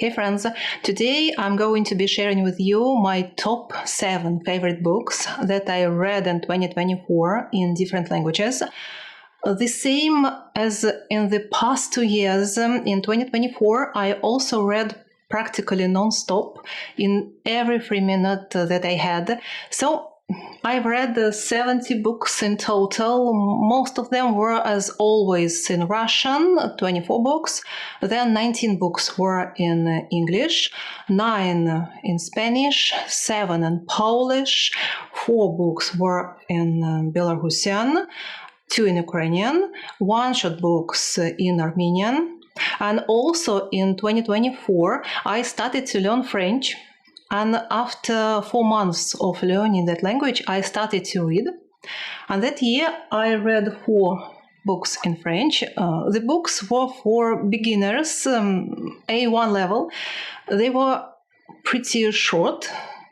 Hey friends, today I'm going to be sharing with you my top 7 favorite books that I read in 2024 in different languages. The same as in the past 2 years, in 2024 I also read practically non-stop in every free minute that I had. So I've read 70 books in total. Most of them were, as always, in Russian, 24 books. Then 19 books were in English, 9 in Spanish, 7 in Polish, 4 books were in Belarusian, 2 in Ukrainian, 1 short books in Armenian. And also in 2024, I started to learn French. And after 4 months of learning that language, I started to read. And that year, I read 4 books in French. The books were for beginners, A1 level. They were pretty short,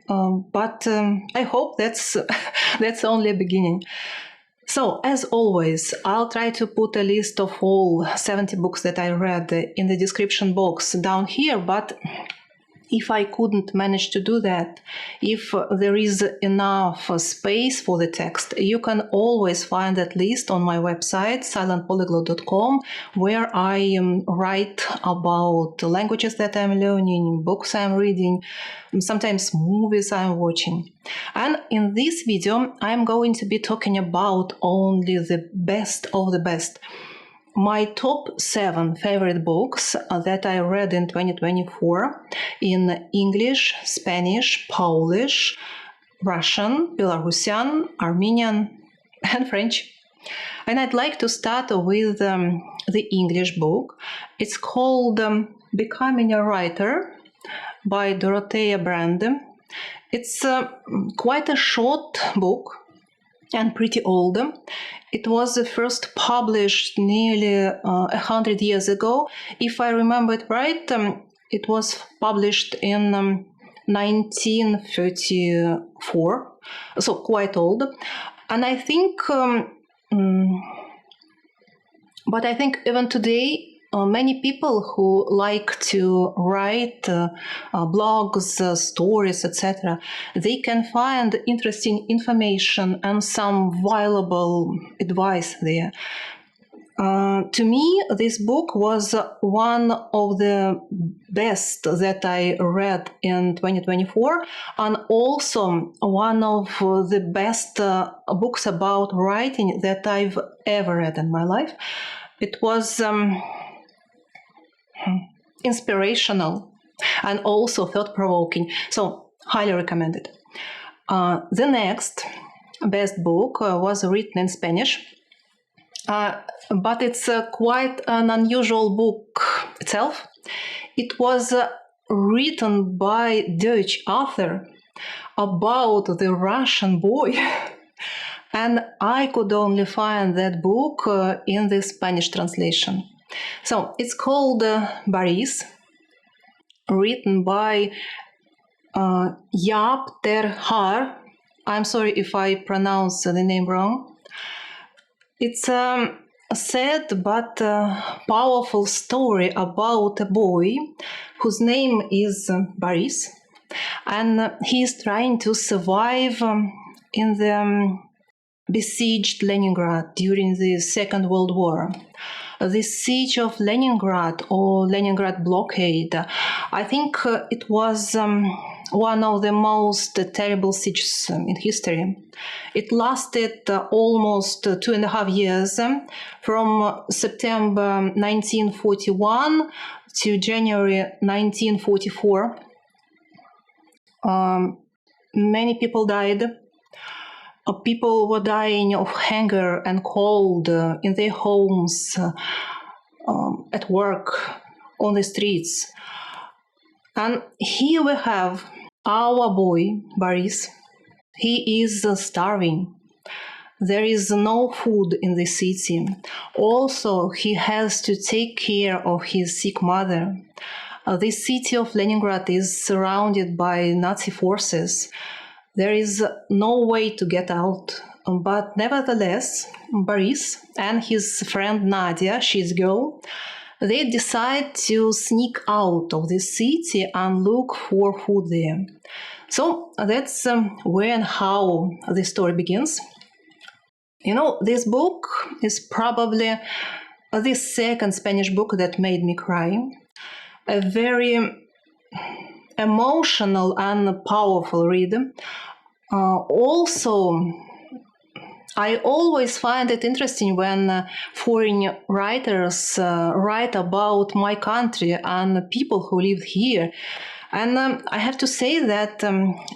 but I hope that's only a beginning. So, as always, I'll try to put a list of all 70 books that I read in the description box down here, but if I couldn't manage to do that, if there is enough space for the text, you can always find that list on my website, silentpolyglot.com, where I write about the languages that I'm learning, books I'm reading, sometimes movies I'm watching. And in this video, I'm going to be talking about only the best of the best. My top 7 favorite books that I read in 2024 in English, Spanish, Polish, Russian, Belarusian, Armenian, and French. And I'd like to start with the English book. It's called Becoming a Writer by Dorothea Brande. It's quite a short book and pretty old. It was first published nearly 100 years ago. If I remember it right, it was published in 1934, so quite old. And I think, but I think even today, many people who like to write blogs, stories, etc., they can find interesting information and some valuable advice there. To me, this book was one of the best that I read in 2024, and also one of the best books about writing that I've ever read in my life. It was inspirational and also thought-provoking, so highly recommended. The next best book was written in Spanish, but it's quite an unusual book itself. It was written by a Dutch author about the Russian boy, and I could only find that book in the Spanish translation. So it's called Boris, written by Jaap Haar. I'm sorry if I pronounce the name wrong. It's a sad but powerful story about a boy whose name is Boris, and he is trying to survive in the besieged Leningrad during the Second World War. The siege of Leningrad, or Leningrad blockade, I think it was one of the most terrible sieges in history. It lasted almost 2.5 years, from September 1941 to January 1944. Many people died. People were dying of hunger and cold in their homes, at work, on the streets. And here we have our boy, Boris. He is starving. There is no food in the city. Also, he has to take care of his sick mother. The city of Leningrad is surrounded by Nazi forces. There is no way to get out, but nevertheless, Boris and his friend Nadia, she's a girl, they decide to sneak out of the city and look for food there. So that's where and how the story begins. You know, this book is probably the second Spanish book that made me cry. A very emotional and powerful read. Also, I always find it interesting when foreign writers write about my country and people who live here. And I have to say that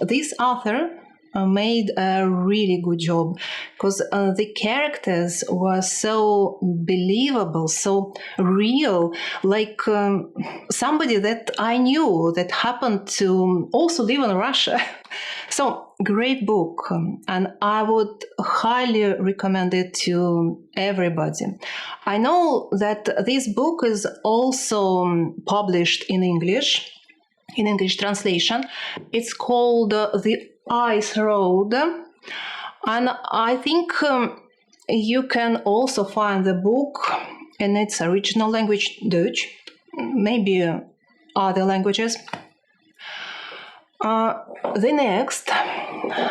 this author made a really good job, because the characters were so believable, so real, like somebody that I knew that happened to also live in Russia. So, great book, and I would highly recommend it to everybody. I know that this book is also published in English translation. It's called The Ice Road, and I think you can also find the book in its original language, Dutch, maybe other languages. The next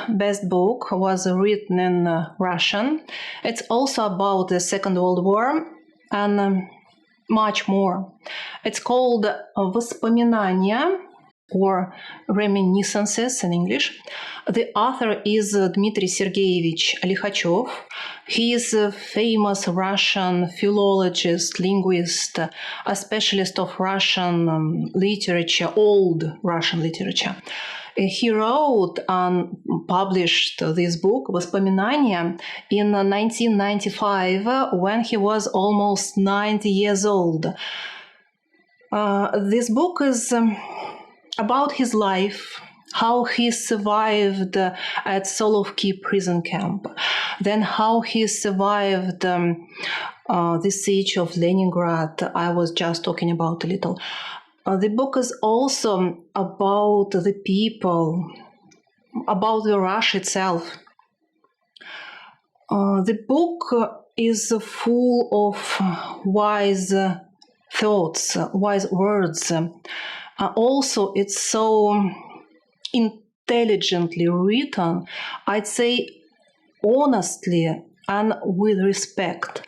best book was written in Russian. It's also about the Second World War and much more. It's called Воспоминания, or Reminiscences in English. The author is Dmitry Sergeyevich Lihachев. He is a famous Russian philologist, linguist, a specialist of Russian literature, old Russian literature. He wrote and published this book, Воспоминания, in 1995 when he was almost 90 years old. This book is about his life, how he survived at Solovki prison camp, then how he survived the siege of Leningrad. I was just talking about a little. The book is also about the people, about the Russia itself. The book is full of wise thoughts, wise words. Also, it's so intelligently written, I'd say honestly and with respect.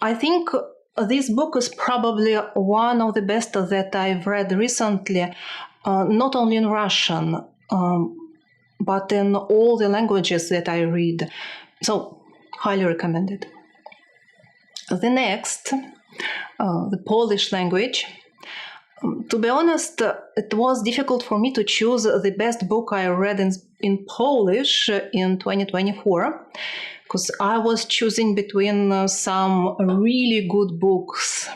I think this book is probably one of the best that I've read recently, not only in Russian, but in all the languages that I read. So, highly recommended. The next, the Polish language. To be honest, it was difficult for me to choose the best book I read in Polish in 2024, because I was choosing between some really good books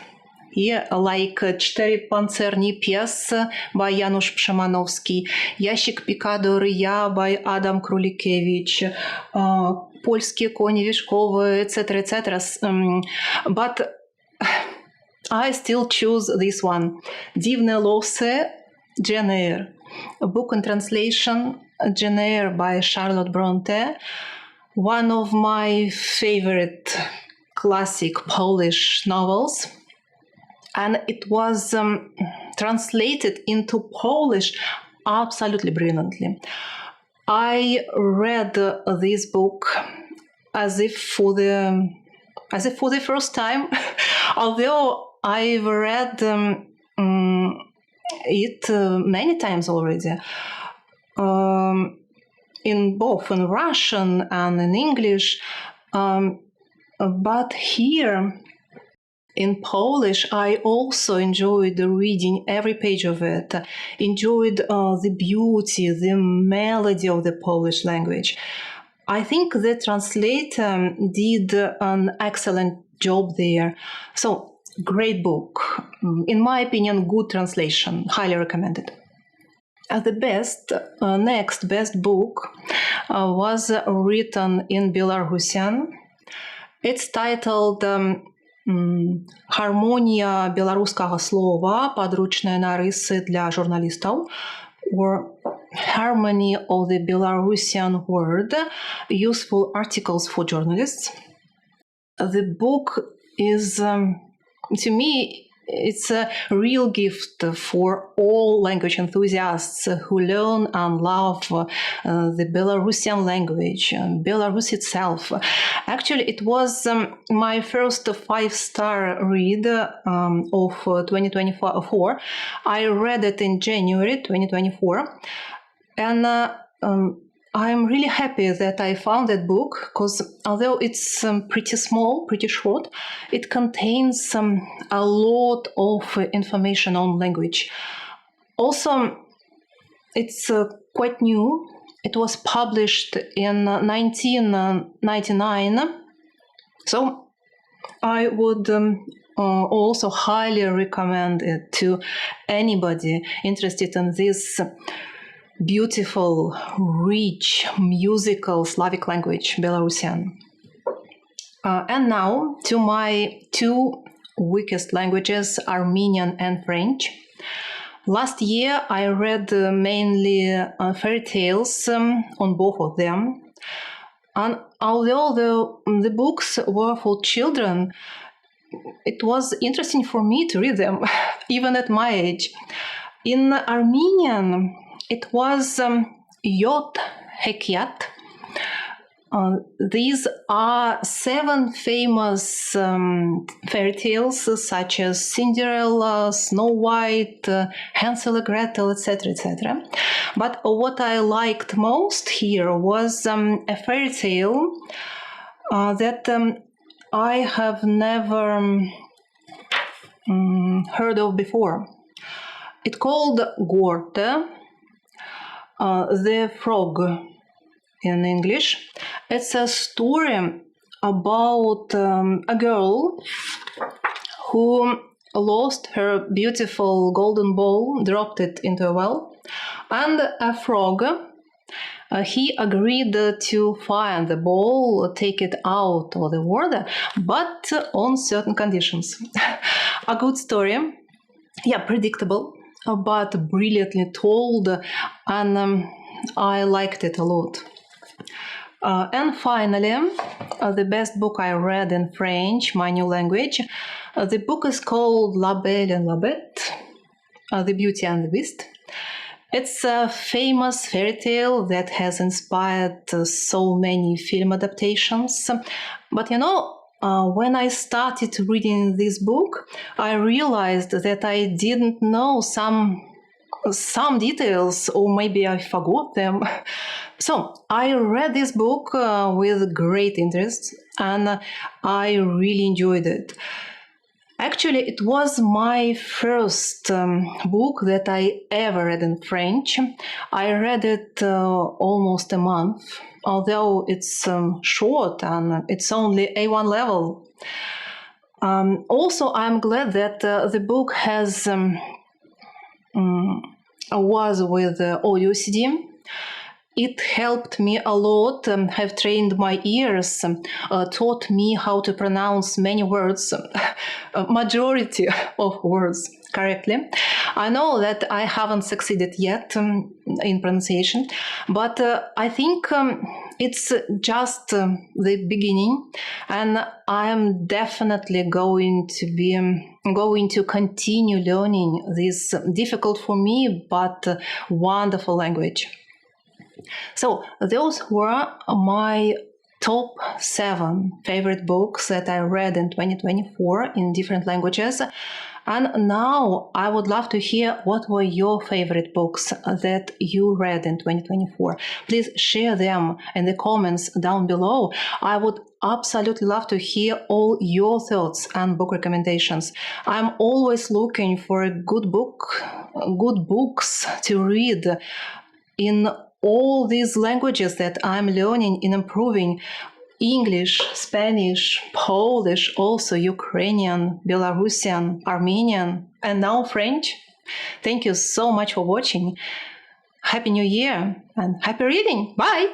here, like Cztery pancerni pies by Janusz Przemanowski, Ящик Пикадо Ryja by Adam Królikiewicz, Польskie konie wierzchowe, etc., etc. But I still choose this one, Dziwne losy, Jeanne-Marie, a book in translation, Jeanne-Marie by Charlotte Brontë, one of my favorite classic Polish novels. And it was translated into Polish absolutely brilliantly. I read this book as if for the first time, although I've read it many times already, in both in Russian and in English, but here in Polish, I also enjoyed reading every page of it, enjoyed the beauty, the melody of the Polish language. I think the translator did an excellent job there. So, great book. In my opinion, good translation. Highly recommended. The next best book was written in Belarusian. It's titled «Гармонія беларускага слова, падручныя нарысы для журналістаў», or Harmony of the Belarusian Word, Useful Articles for Journalists. The book is to me, it's a real gift for all language enthusiasts who learn and love the Belarusian language, Belarus itself. Actually, it was my first 5-star read of 2024. I read it in January 2024, and I'm really happy that I found that book, because although it's pretty small, pretty short, it contains a lot of information on language. Also, it's quite new. It was published in 1999. So I would also highly recommend it to anybody interested in this beautiful, rich, musical Slavic language, Belarusian. And now to my 2 weakest languages, Armenian and French. Last year, I read mainly fairy tales on both of them. And although the books were for children, it was interesting for me to read them, even at my age. In Armenian, it was Yot hekիաթ. These are 7 famous fairy tales, such as Cinderella, Snow White, Hansel and Gretel, etc., etc. But what I liked most here was a fairy tale that I have never heard of before. It's called Brontë, the frog in English. It's a story about a girl who lost her beautiful golden ball, dropped it into a well, and a frog, he agreed to find the ball, take it out of the water, but on certain conditions. A good story, yeah, predictable, but brilliantly told, and I liked it a lot. And finally, the best book I read in French, my new language. The book is called La Belle and Bête, The Beauty and the Beast. It's a famous fairy tale that has inspired so many film adaptations. But you know, when I started reading this book, I realized that I didn't know some details, or maybe I forgot them. So I read this book with great interest, and I really enjoyed it. Actually, it was my first book that I ever read in French. I read it almost a month, although it's short and it's only A1 level. Also, I'm glad that the book was with audio CD. It helped me a lot, have trained my ears, taught me how to pronounce many words, majority of words correctly. I know that I haven't succeeded yet in pronunciation, but I think it's just the beginning, and I am definitely going to continue learning this difficult for me but wonderful language. So those were my top 7 favorite books that I read in 2024 in different languages. And now I would love to hear what were your favorite books that you read in 2024. Please share them in the comments down below. I would absolutely love to hear all your thoughts and book recommendations. I'm always looking for a good books to read in all these languages that I'm learning and improving: English, Spanish, Polish, also Ukrainian, Belarusian, Armenian, and now French. Thank you so much for watching. Happy New Year and happy reading. Bye!